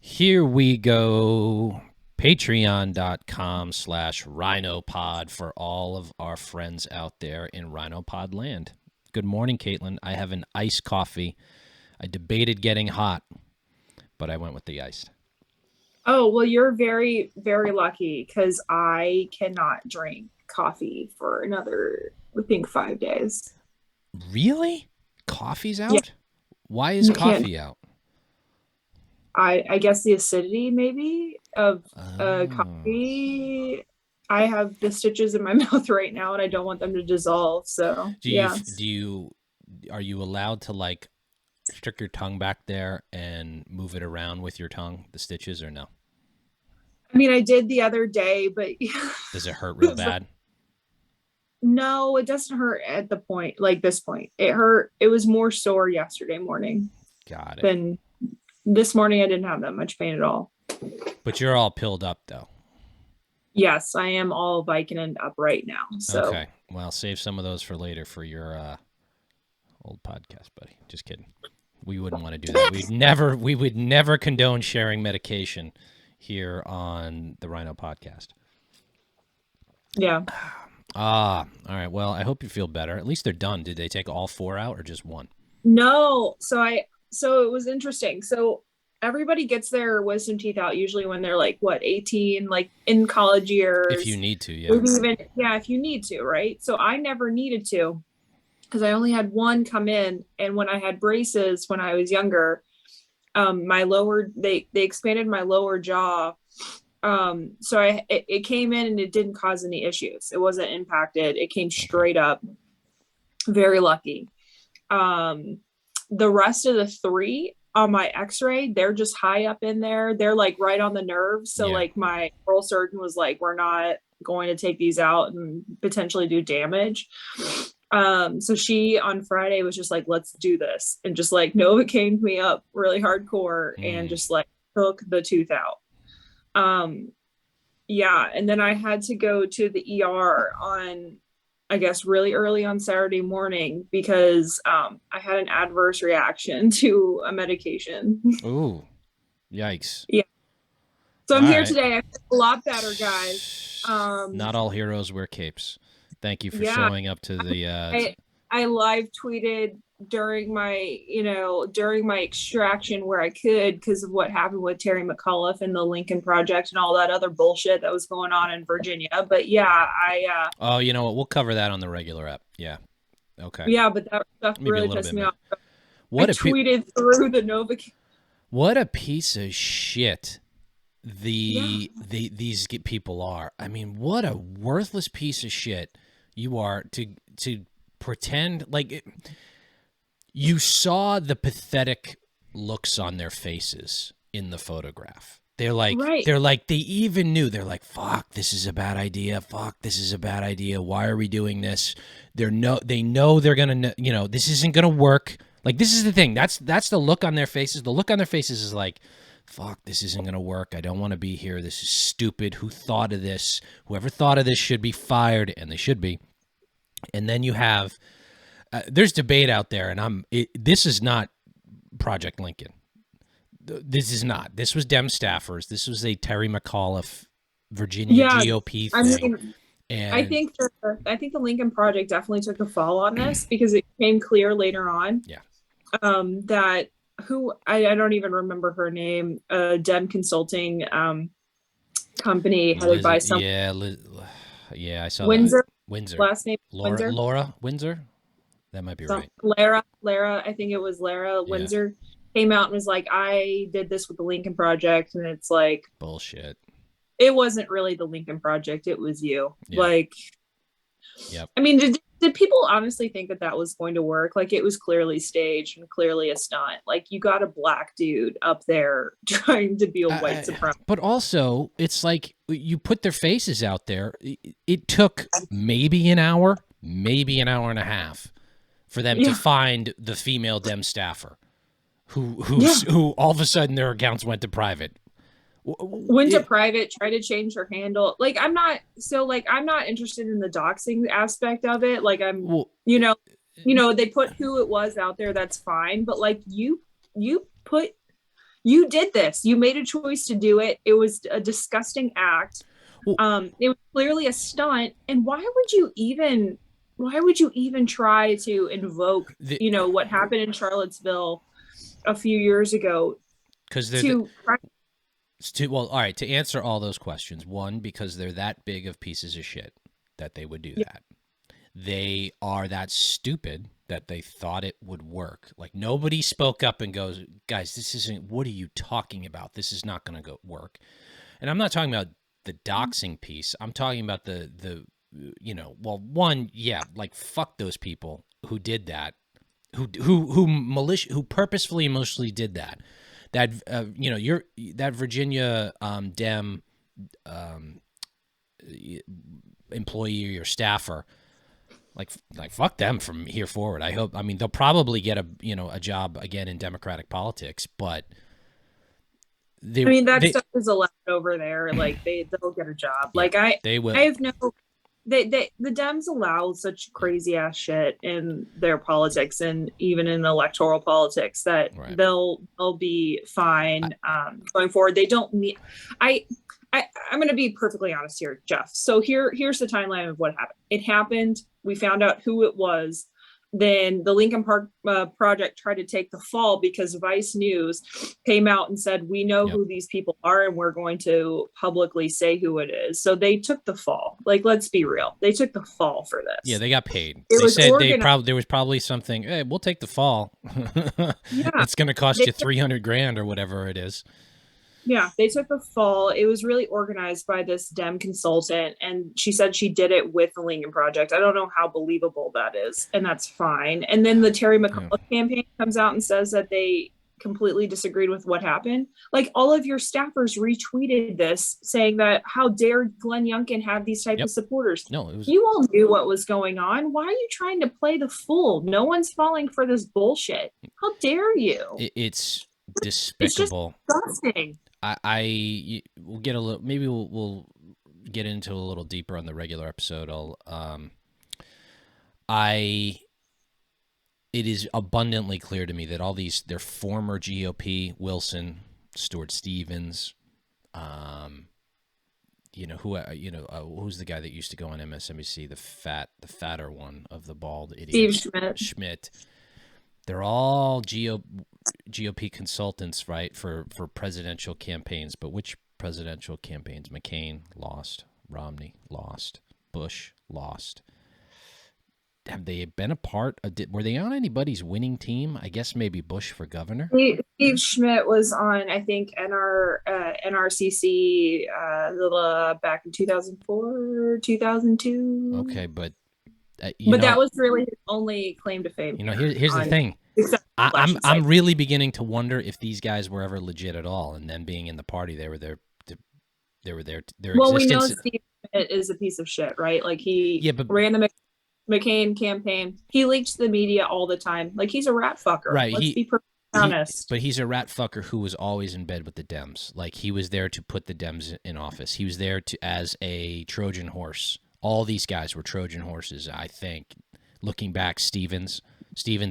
Here we go. Patreon.com/RhinoPod for all of our friends out there in RhinoPod land. Good morning, Kaitlin. I have an iced coffee. I debated getting hot, but I went with the iced. Oh, well, you're very, very lucky because I cannot drink coffee for another, I think, 5 days. Really? Coffee's Yeah, out? Why is you can't. coffee out? I guess the acidity maybe of Oh. coffee. I have the stitches in my mouth right now, and I don't want them to dissolve. So Do you yeah, do you are you allowed to like stick your tongue back there and move it around with your tongue, the stitches, or no? I mean, I did the other day, but Does it hurt real bad? no, it doesn't hurt at the point like this point. It hurt. It was more sore yesterday morning Got it. than this morning. I didn't have that much pain at all. But you're all pilled up though. Yes, I am all Vicodin up right now. So Okay. Well, save some of those for later for your old podcast, buddy. Just kidding. We wouldn't want to do that. We would never condone sharing medication here on the Rhino podcast. yeah. All right. Well, I hope you feel better. At least they're done. Did they take all four out or just one? No, so it was interesting. So everybody gets their wisdom teeth out usually when they're like what, 18, like in college If you years. need to, yeah. Maybe even yeah, if you need to, right? So I never needed to because I only had one come in, and when I had braces when I was younger, my lower they expanded my lower jaw. So it came in and it didn't cause any issues. It wasn't impacted. It came Okay. straight up. Very lucky. Um, the rest of the three on my x-ray, they're just high up in there. They're like right on the nerves. So Yeah. like my oral surgeon was like, we're not going to take these out and potentially do damage. So she on Friday was just like, let's do this. And just like Novocaine me up really hardcore and Mm. just like took the tooth out. Um, yeah. And then I had to go to the ER on, I guess, really early on Saturday morning because I had an adverse reaction to a medication. Ooh. Yikes. Yeah. So All I'm here right. today. I feel a lot better, guys. Not all heroes wear capes. Thank you for Yeah, showing up to the. I live tweeted during my extraction where I could because of what happened with Terry McAuliffe and the Lincoln Project and all that other bullshit that was going on in Virginia. But yeah, Oh, you know what? We'll cover that on the regular app. Yeah. Okay. yeah, but that stuff Maybe a really little pissed bit, me man. off. I What a tweeted through the Novocaine. what a piece of shit Yeah, these people are. I mean, what a worthless piece of shit you are to pretend like it, you saw the pathetic looks on their faces in the photograph. right. They even knew. They're like, fuck, this is a bad idea. Fuck, this is a bad idea. Why are we doing this? They know they're gonna, this isn't gonna work. Like, this is the thing. That's the look on their faces. The look on their faces is like, fuck, this isn't gonna work. I don't want to be here. This is stupid. Who thought of this? Whoever thought of this should be fired, and they should be. And then you have, there's debate out there, and this is not Project Lincoln. This is not. This was Dem staffers. This was a Terry McAuliffe, Virginia Yeah, GOP I thing. mean, And I think the Lincoln Project definitely took a fall on this because it became clear later on yeah, that who I don't even remember her name, Dem Consulting company headed by some yeah, I saw that. Windsor, Windsor, last name Windsor, Laura Windsor. That might be some right. Lara, I think it was Lara Yeah, Windsor, came out and was like, I did this with the Lincoln Project, and it's like bullshit. it wasn't really the Lincoln Project, it was you. Yeah, Like, yep. I mean, did people honestly think that that was going to work? Like, it was clearly staged and clearly a stunt. Like, you got a black dude up there trying to be a white supremacist. But also, it's like you put their faces out there. It took maybe an hour, maybe an hour and a half for them to Yeah. find the female Dem staffer who Yeah. who all of a sudden their accounts went to private. Went to private, tried to change her handle. Like, I'm not interested in the doxing aspect of it. Like, Well, they put who it was out there, that's fine. But like you put You did this. You made a choice to do it. It was a disgusting act. Well, It was clearly a stunt. And why would you even try to invoke, the, what happened in Charlottesville a few years ago because they're to well, all right, to answer all those questions. One, because they're that big of pieces of shit that they would do that. They are that stupid that they thought it would work. Like, nobody spoke up and goes, guys, this isn't, what are you talking about? This is not going to work. And I'm not talking about the doxing piece. I'm talking about the well, one, yeah, like, fuck those people who did that, who purposefully and maliciously did that. That you're that Virginia Dem employee or your staffer, like fuck them from here forward. I mean, they'll probably get a job again in Democratic politics, but that stuff is allowed over there. Like, they'll get a job. Yeah, Like, they will. I have no. The Dems allow such crazy ass shit in their politics and even in electoral politics that Right. they'll be fine going forward. They don't need. I'm going to be perfectly honest here, Jeff. So here's the timeline of what happened. It happened. We found out who it was. Then the Lincoln Park Project tried to take the fall because Vice News came out and said, we know who these people are and we're going to publicly say who it is. So they took the fall. Like, let's be real. They took the fall for this. Yeah, they got paid. They said there was probably something, hey, we'll take the fall. Yeah. It's going to cost you $300,000 or whatever it is. Yeah, they took the fall. It was really organized by this Dem consultant, and she said she did it with the Lincoln Project. I don't know how believable that is, and that's fine. And then the Terry McAuliffe campaign comes out and says that they completely disagreed with what happened. Like, all of your staffers retweeted this, saying that how dare Glenn Youngkin have these type of supporters. No, you all knew what was going on. Why are you trying to play the fool? No one's falling for this bullshit. How dare you? It's despicable. It's just disgusting. We'll get a little. Maybe we'll get into a little deeper on the regular episode. It is abundantly clear to me that all their former GOP, Wilson, Stuart Stevens, who's the guy that used to go on MSNBC, the fatter one of the bald idiot, Steve Schmidt. They're all GOP consultants, right, for presidential campaigns. But which presidential campaigns? McCain lost, Romney lost, Bush lost. Have they been a part of? Were they on anybody's winning team? I guess maybe Bush for governor. Steve Schmidt was on, I think, NRCC back in 2004, 2002. Okay, but. That was really his only claim to fame. Here's the thing. I'm really beginning to wonder if these guys were ever legit at all, and then being in the party, they were there. Well, we know Steve Schmidt is a piece of shit, right? Like, he ran the McCain campaign. He leaked to the media all the time. Like, he's a rat fucker. Right. Let's be perfectly honest. But he's a rat fucker who was always in bed with the Dems. Like, he was there to put the Dems in office. He was there as a Trojan horse. All these guys were Trojan horses, I think. Looking back, Stevens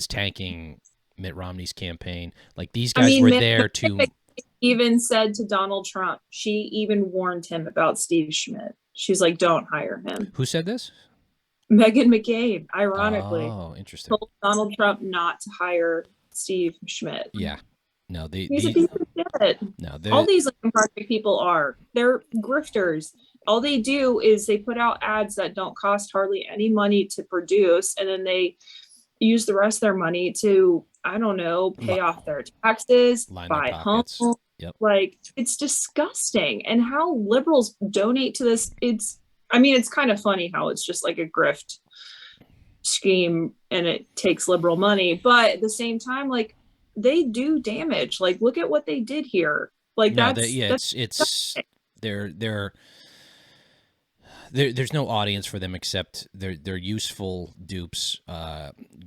tanking Mitt Romney's campaign. Like, these guys were there to... Even said to Donald Trump, she even warned him about Steve Schmidt. She's like, don't hire him. Who said this? Meghan McCain, ironically. Oh, interesting. Told Donald Trump not to hire Steve Schmidt. Yeah. No, he's a piece of shit. No, all these Lincoln Project people they're grifters. All they do is they put out ads that don't cost hardly any money to produce, and then they use the rest of their money to, I don't know, pay off their taxes, buy homes. Yep. Like, it's disgusting. And how liberals donate to this, it's kind of funny how it's just like a grift scheme and it takes liberal money, but at the same time, like, they do damage. Like, look at what they did here. Like, there's no audience for them except they're useful dupes,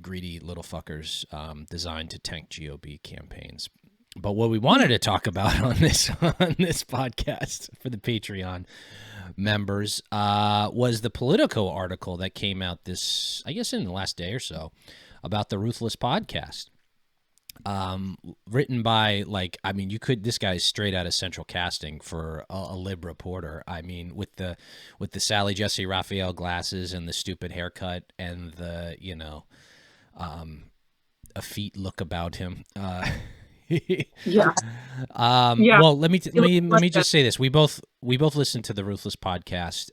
greedy little fuckers, designed to tank GOP campaigns. But what we wanted to talk about on this podcast for the Patreon members was the Politico article that came out in the last day or so, about the Ruthless podcast. Written by, like, I mean, you could, this guy's straight out of Central Casting for a lib reporter. I mean, with the Sally Jesse Raphael glasses and the stupid haircut and the, you know, effete look about him. Yeah. Yeah. Well, let me He looks let like me a- just say this. We both listened to the Ruthless podcast.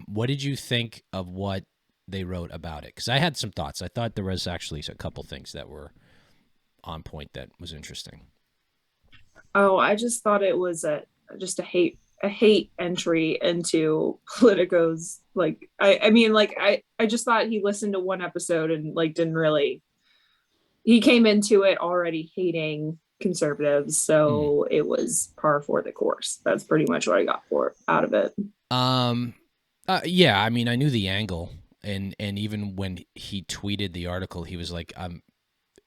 What did you think of what they wrote about it? Because I had some thoughts. I thought there was actually a couple things that were on point that was interesting. Oh, I just thought it was just a hate entry into Politico's, like, I mean, like, I just thought he listened to one episode and like didn't really, he came into it already hating conservatives, Mm. so it was par for the course. That's pretty much what I got for out of it. Um, yeah, I mean, I knew the angle, and even when he tweeted the article, he was like,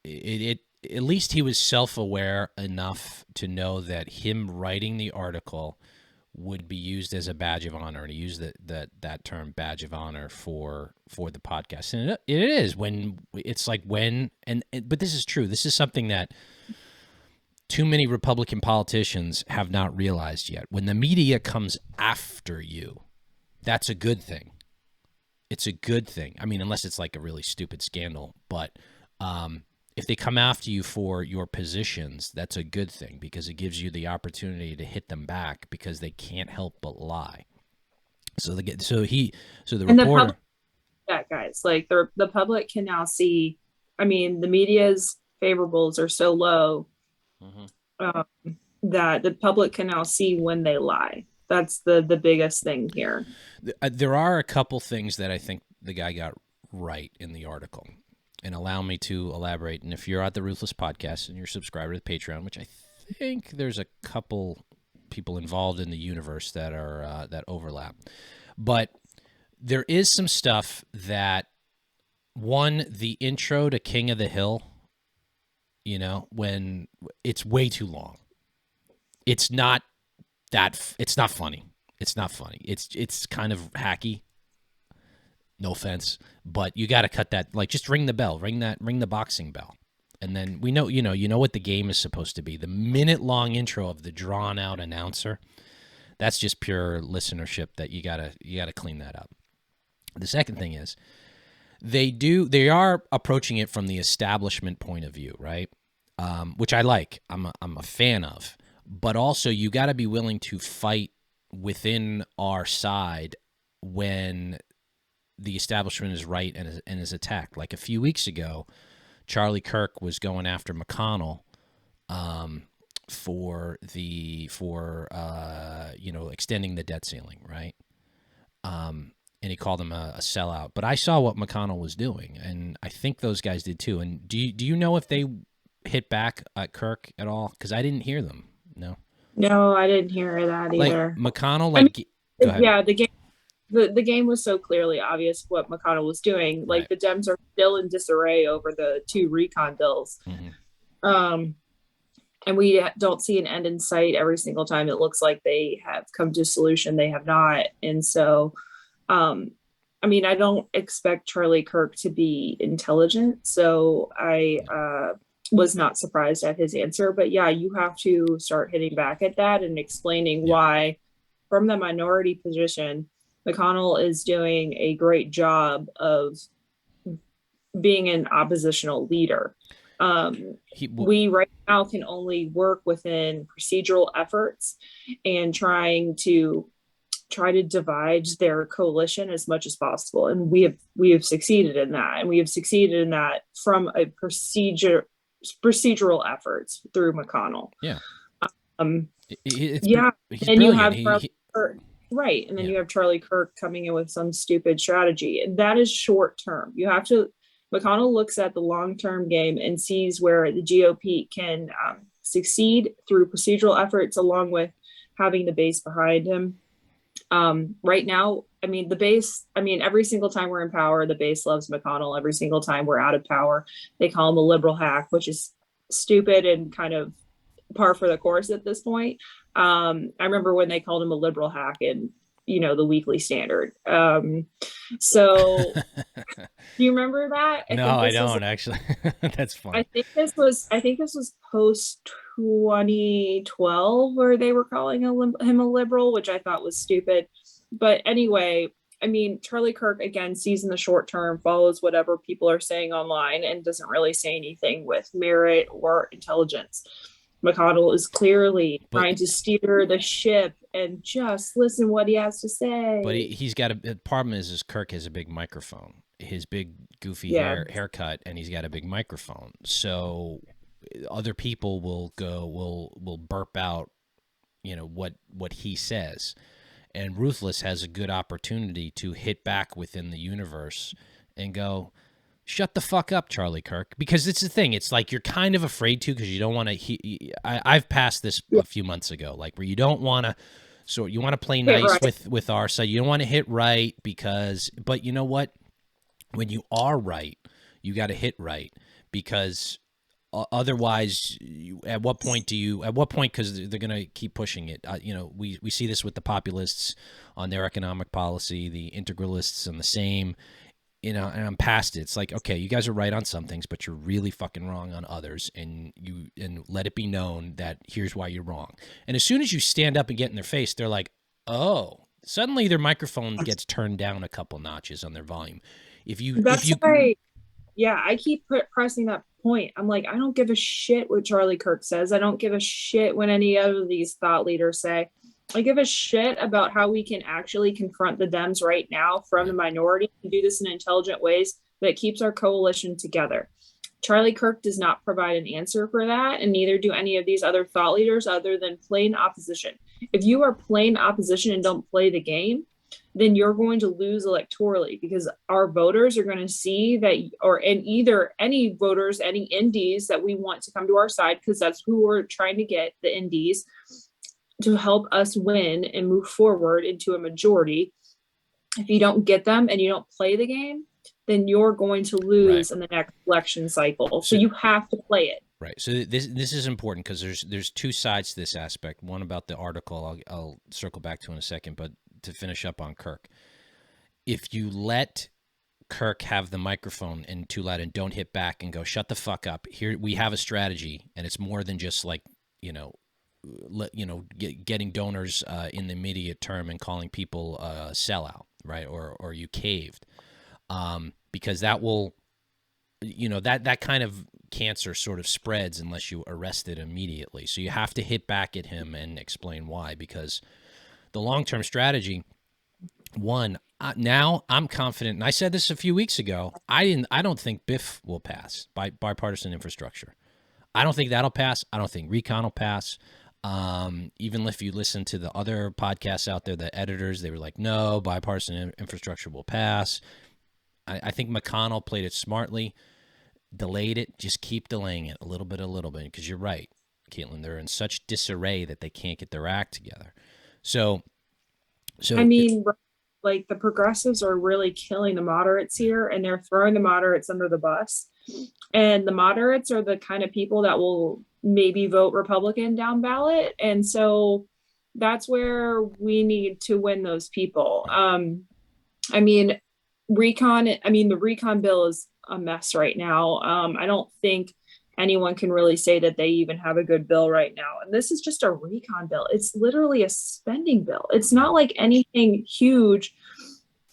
it at least he was self-aware enough to know that him writing the article would be used as a badge of honor, and he used that term badge of honor for the podcast, and it is when it's like when but this is true. This is something that too many Republican politicians have not realized yet. When the media comes after you, that's a good thing. It's a good thing. I mean, unless it's like a really stupid scandal, but if they come after you for your positions, that's a good thing because it gives you the opportunity to hit them back because they can't help but lie. So the And the reporter, public, yeah, guys, like the public can now see. I mean, the media's favorables are so low, Mhm. um, that the public can now see when they lie. That's the biggest thing here. There are a couple things that I think the guy got right in the article, and allow me to elaborate. And if you're at the Ruthless podcast and you're subscribed to the Patreon, which I think there's a couple people involved in the universe that are that overlap, but there is some stuff that, one, the intro to King of the Hill, you know, when it's way too long. It's not it's not funny. It's not funny. It's kind of hacky. No offense, but you got to cut that. Like, just ring the bell, ring the boxing bell, and then we know, you know what the game is supposed to be. The minute-long intro of the drawn-out announcer. That's just pure listenership. That you gotta clean that up. The second thing is they are approaching it from the establishment point of view, right? Which I like. I'm a fan of, but also you got to be willing to fight within our side when the establishment is right and is attacked. Like a few weeks ago, Charlie Kirk was going after McConnell for extending the debt ceiling, right? And he called him a sellout. But I saw what McConnell was doing, and I think those guys did too. And do you know if they hit back at Kirk at all? Because I didn't hear them. No, No, I didn't hear that like either. McConnell, I mean, like, go ahead. yeah, the game was so clearly obvious what McConnell was doing. Like, Right. the Dems are still in disarray over the two recon bills. Mm-hmm. Um, and we don't see an end in sight every single time. It looks like they have come to a solution. They have not. And so, I mean, I don't expect Charlie Kirk to be intelligent. So I was not surprised at his answer. But yeah, you have to start hitting back at that and explaining Yeah. why, from the minority position, McConnell is doing a great job of being an oppositional leader. We right now can only work within procedural efforts and try to divide their coalition as much as possible, and we have succeeded in that, and we have succeeded in that from a procedural efforts through McConnell. Yeah. He's brilliant. You have Charlie Kirk, right, and then you have Charlie Kirk coming in with some stupid strategy, and that is short term. You have to. McConnell looks at the long-term game and sees where the GOP can succeed through procedural efforts, along with having the base behind him. Right now, I mean, the base, I mean, every single time we're in power, the base loves McConnell. Every single time we're out of power, they call him a liberal hack, which is stupid and kind of par for the course at this point. I remember when they called him a liberal hack in, the Weekly Standard. So do you remember that? I No, think I this was don't actually. That's I funny. think this was post 2012 where they were calling him a liberal, which I thought was stupid. But anyway, I mean, Charlie Kirk again sees in the short term, follows whatever people are saying online, and doesn't really say anything with merit or intelligence. McConnell is clearly But trying to steer the ship and just listen what he has to but say. he's got the problem is Kirk has a big microphone, his big goofy Yeah. haircut, and he's got a big microphone. So other people will burp out, what he says, and Ruthless has a good opportunity to hit back within the universe and go, shut the fuck up, Charlie Kirk, because it's the thing. It's like you're kind of afraid to because you don't want to. I've passed this a few months ago, like where you don't want to. So you want to play Hit nice right. with our side. You don't want to hit right but you know what? When you are right, you got to hit right because otherwise, at what point because they're going to keep pushing it. We see this with the populists on their economic policy, the integralists on the same. And I'm past it. It's like, okay, you guys are right on some things, but you're really fucking wrong on others, and let it be known that here's why you're wrong. And as soon as you stand up and get in their face, they're like, oh, suddenly their microphone gets turned down a couple notches on their volume. If That's you why, yeah, I keep pressing that point. I'm like, I don't give a shit what Charlie Kirk says. I don't give a shit what any of these thought leaders say. I give a shit about how we can actually confront the Dems right now from the right, minority and do this in intelligent ways that keeps our coalition together. Charlie Kirk does not provide an answer for that, and neither do any of these other thought leaders other than plain opposition. If you are plain opposition and don't play the game, then you're going to lose electorally because our voters are going to see that, or and either any voters, any indies that we want to come to our side, because that's who we're trying to get, the indies, to help us win and move forward into a majority. If you don't get them and you don't play the game, then you're going to right. lose in the next election cycle. So So you have to play it. right. So this is important because there's two sides to this aspect. One about the article I'll circle back to in a second, but to finish up on Kirk, if you let Kirk have the microphone and too loud and don't hit back and go shut the fuck up, here we have a strategy, and it's more than just like getting donors in the immediate term and calling people sellout, right, or you caved, because that will, that kind of cancer sort of spreads unless you arrest it immediately. So you have to hit back at him and explain why, because the long-term strategy, one, now I'm confident, and I said this a few weeks ago, I don't think BIF will pass, bipartisan infrastructure. I don't think that'll pass. I don't think recon will pass. Even if you listen to the other podcasts out there, the editors, they were like, no, bipartisan infrastructure will pass. I think McConnell played it smartly, delayed it, just keep delaying it a little bit, because you're right, Kaitlin, they're in such disarray that they can't get their act together. So I mean, like the progressives are really killing the moderates here, and they're throwing the moderates under the bus. And the moderates are the kind of people that will maybe vote Republican down ballot. And so that's where we need to win those people. I mean, the recon bill is a mess right now. I don't think anyone can really say that they even have a good bill right now. And this is just a recon bill. It's literally a spending bill. It's not like anything huge.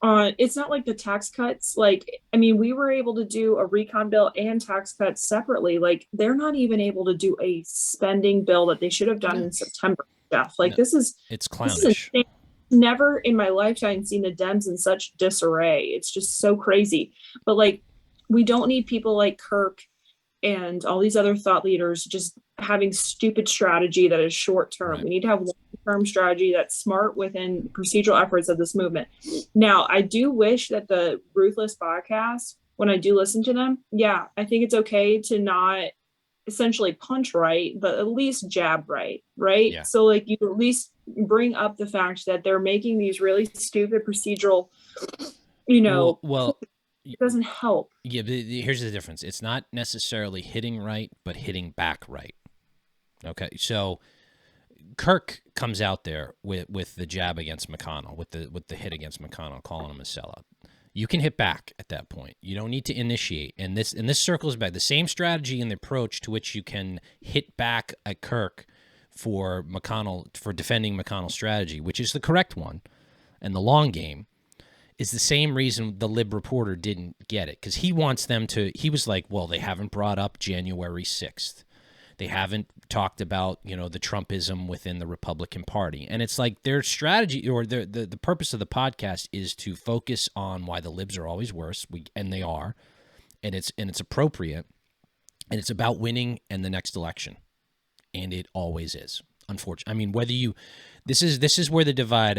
It's not like the tax cuts. Like, I mean, we were able to do a recon bill and tax cuts separately. Like, they're not even able to do a spending bill that they should have done in September, Jeff. Like, no, this is clownish. insane. Never in my lifetime seen the Dems in such disarray. It's just so crazy. But like, we don't need people like Kirk and all these other thought leaders just having stupid strategy that is short term. Right. We need to have long-term strategy that's smart within procedural efforts of this movement. Now, I do wish that the Ruthless podcast, when I do listen to them, yeah, I think it's okay to not essentially punch right, but at least jab right, right? Yeah. So like you at least bring up the fact that they're making these really stupid procedural, well it doesn't help. Yeah, but here's the difference. It's not necessarily hitting right, but hitting back right. Okay, so Kirk comes out there with the jab against McConnell, with the hit against McConnell, calling him a sellout. You can hit back at that point. You don't need to initiate. And this circles back the same strategy and the approach to which you can hit back at Kirk for McConnell, for defending McConnell's strategy, which is the correct one, and the long game, is the same reason the Lib reporter didn't get it, because he wants them to. He was like, well, they haven't brought up January 6th. They haven't talked about, the Trumpism within the Republican Party. And it's like their strategy, or the purpose of the podcast is to focus on why the libs are always worse, and they are, and it's appropriate, and it's about winning and the next election. And it always is, unfortunately. I mean, whether you, this is where the divide,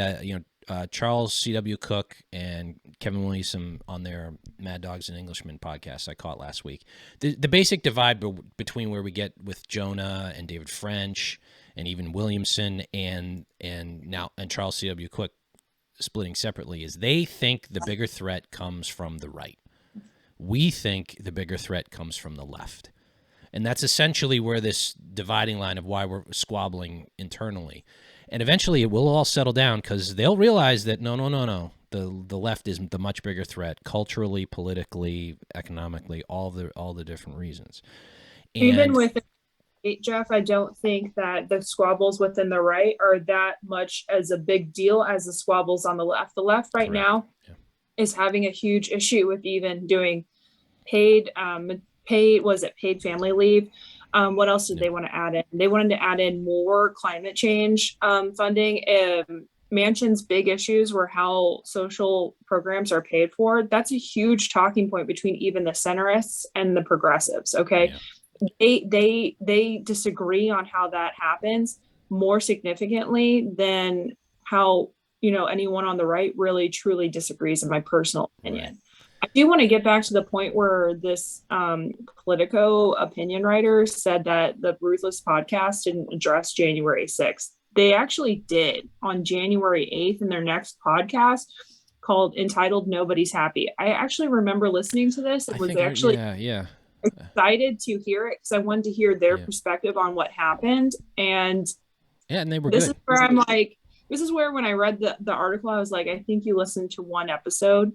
Charles C.W. Cook and Kevin Williamson on their Mad Dogs and Englishmen podcast I caught last week. The basic divide between where we get with Jonah and David French and even Williamson and Charles C.W. Cook splitting separately is they think the bigger threat comes from the right. We think the bigger threat comes from the left. And that's essentially where this dividing line of why we're squabbling internally. And eventually it will all settle down because they'll realize that no. The left is the much bigger threat culturally, politically, economically, all the different reasons. And even with it, Jeff, I don't think that the squabbles within the right are that much as a big deal as the squabbles on the left. The left right now is having a huge issue with even doing paid family leave. What else did they want to add in? They wanted to add in more climate change funding. Manchin's big issues were how social programs are paid for. That's a huge talking point between even the centrists and the progressives. Okay. Yeah. They disagree on how that happens more significantly than how, anyone on the right really truly disagrees, in my personal opinion. Right. I do want to get back to the point where this Politico opinion writer said that the Ruthless podcast didn't address January 6th. They actually did on January 8th in their next podcast entitled Nobody's Happy. I actually remember listening to this. It was excited to hear it because I wanted to hear their perspective on what happened. And they were this good. is where I'm like, this is where when I read the article, I was like, I think you listened to one episode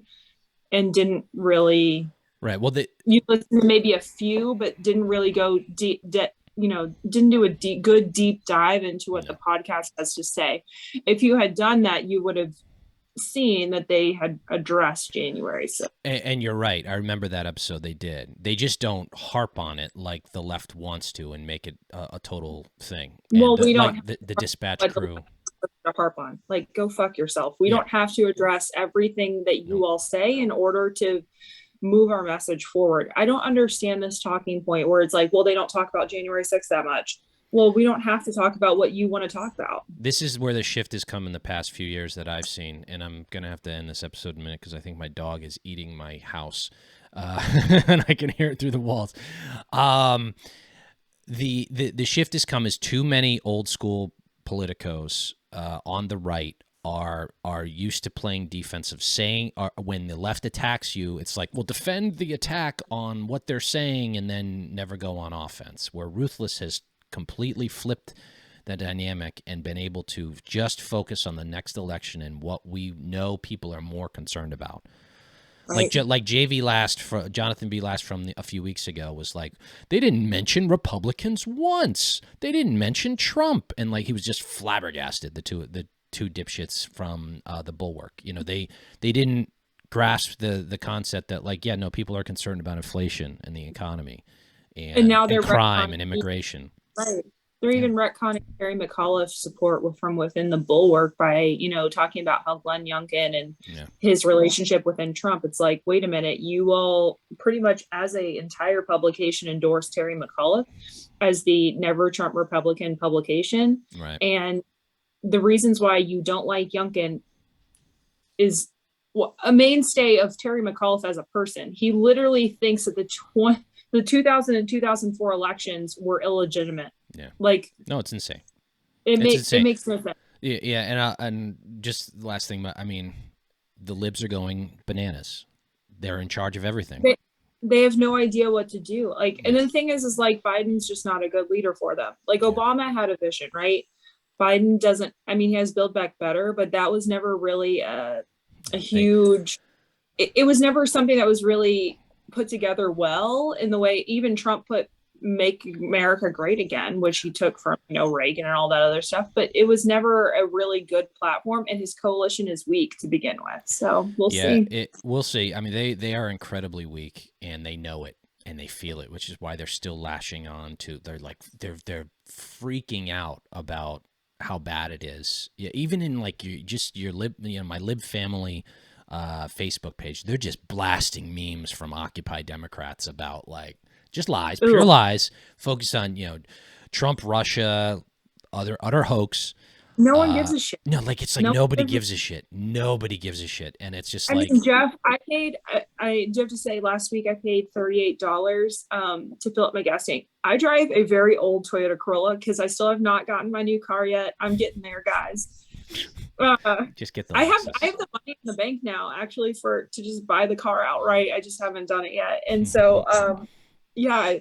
and didn't really you listened to maybe a few, but didn't really go deep, didn't do a good deep dive into what the podcast has to say. If you had done that, you would have seen that they had addressed January 6th. And you're right. I remember that episode. They did. They just don't harp on it like the left wants to and make it a total thing. Well, we don't like the dispatch crew to harp on. Like, go fuck yourself. We don't have to address everything that you all say in order to move our message forward. I don't understand this talking point where it's like, well, they don't talk about January 6th that much. Well, we don't have to talk about what you want to talk about. This is where the shift has come in the past few years that I've seen, and I'm going to have to end this episode in a minute because I think my dog is eating my house, and I can hear it through the walls. The shift has come as too many old school politicos on the right are used to playing defensive, saying when the left attacks you, it's like, well, defend the attack on what they're saying and then never go on offense, where Ruthless has completely flipped the dynamic and been able to just focus on the next election and what we know people are more concerned about. Right. Like Jonathan B. Last from a few weeks ago was like, they didn't mention Republicans once. They didn't mention Trump. And like, he was just flabbergasted, the two dipshits from the Bulwark. They didn't grasp the concept that like, people are concerned about inflation and the economy and now they're crime and immigration. Right. They're even retconning Terry McAuliffe's support from within the Bulwark by, talking about how Glenn Youngkin and his relationship within Trump. It's like, wait a minute, you all pretty much as a entire publication endorsed Terry McAuliffe as the Never Trump Republican publication. Right. And the reasons why you don't like Youngkin is a mainstay of Terry McAuliffe as a person. He literally thinks that the 2000 and 2004 elections were illegitimate. Yeah. Like, no, it's insane. It makes no sense. Yeah. And just the last thing, I mean, the libs are going bananas. They're in charge of everything. They have no idea what to do. Like, and the thing is like, Biden's just not a good leader for them. Like Obama had a vision, right? Biden doesn't, he has Build Back Better, but that was never really a huge it was never something that was really put together well in the way even Trump put make America great again, which he took from, Reagan and all that other stuff. But it was never a really good platform, and his coalition is weak to begin with. So we'll see. We'll see. I mean, they are incredibly weak, and they know it, and they feel it, which is why they're still lashing on to. They're freaking out about how bad it is. Yeah, even in like your lib, my lib family Facebook page, they're just blasting memes from Occupy Democrats about like just lies, pure lies, focused on Trump, Russia, other hoax. No one gives a shit. No, like it's like nobody gives a shit. Nobody gives a shit, and it's just like. Mean, Jeff, I do have to say, last week I paid $38 to fill up my gas tank. I drive a very old Toyota Corolla because I still have not gotten my new car yet. I'm getting there, guys. Just get the. I have the money in the bank now, actually, to just buy the car outright. I just haven't done it yet, and so yeah.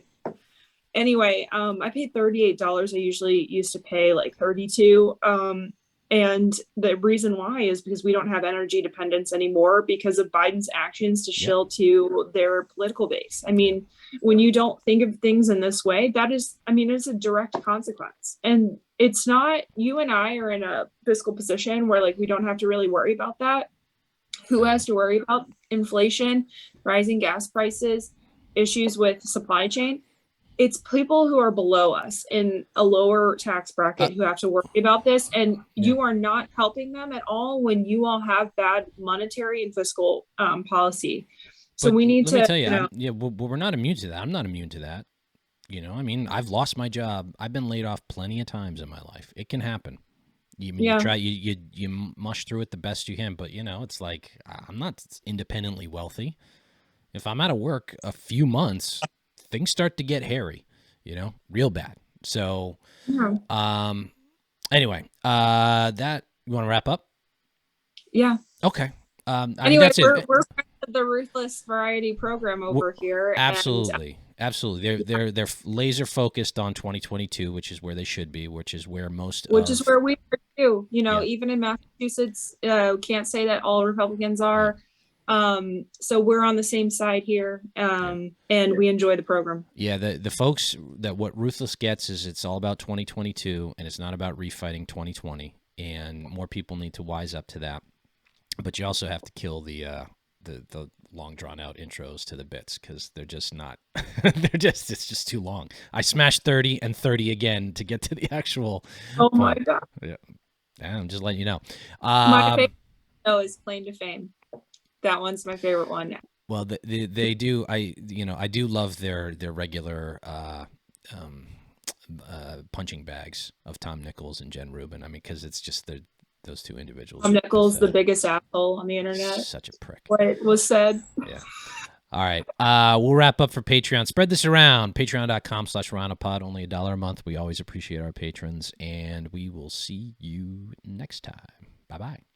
Anyway, I paid $38. I usually used to pay like $32. And the reason why is because we don't have energy dependence anymore because of Biden's actions to shill to their political base. I mean, when you don't think of things in this way, it's a direct consequence. And it's not, you and I are in a fiscal position where like we don't have to really worry about that. Who has to worry about inflation, rising gas prices, issues with supply chain? It's people who are below us in a lower tax bracket who have to worry about this. And you are not helping them at all when you all have bad monetary and fiscal policy. So we need to. Let me tell you, we're not immune to that. I'm not immune to that. I mean, I've lost my job. I've been laid off plenty of times in my life. It can happen. You try, you mush through it the best you can, but it's like I'm not independently wealthy. If I'm out of work a few months, things start to get hairy, real bad. So, anyway, that you want to wrap up? Yeah. Okay. Anyway, that's we're the Ruthless variety program over here. Absolutely. Absolutely. They're laser focused on 2022, which is where they should be, which is where is where we are too. Even in Massachusetts, can't say that all Republicans are. So we're on the same side here, and we enjoy the program. Yeah, the folks that what Ruthless gets is it's all about 2022, and it's not about refighting 2020, and more people need to wise up to that. But you also have to kill the long drawn out intros to the bits because they're just not. It's just too long. I smashed 30 and 30 again to get to the actual. Oh my god! Yeah, I'm just letting you know. My favorite is Claim to Fame. That one's my favorite one. Well, they do. I do love their regular punching bags of Tom Nichols and Jen Rubin. I mean, because it's just those two individuals. Tom Nichols, the biggest asshole on the internet. Such a prick. What was said. Yeah. All right. We'll wrap up for Patreon. Spread this around. Patreon.com/RINOpod. Only $1 a month. We always appreciate our patrons, and we will see you next time. Bye-bye.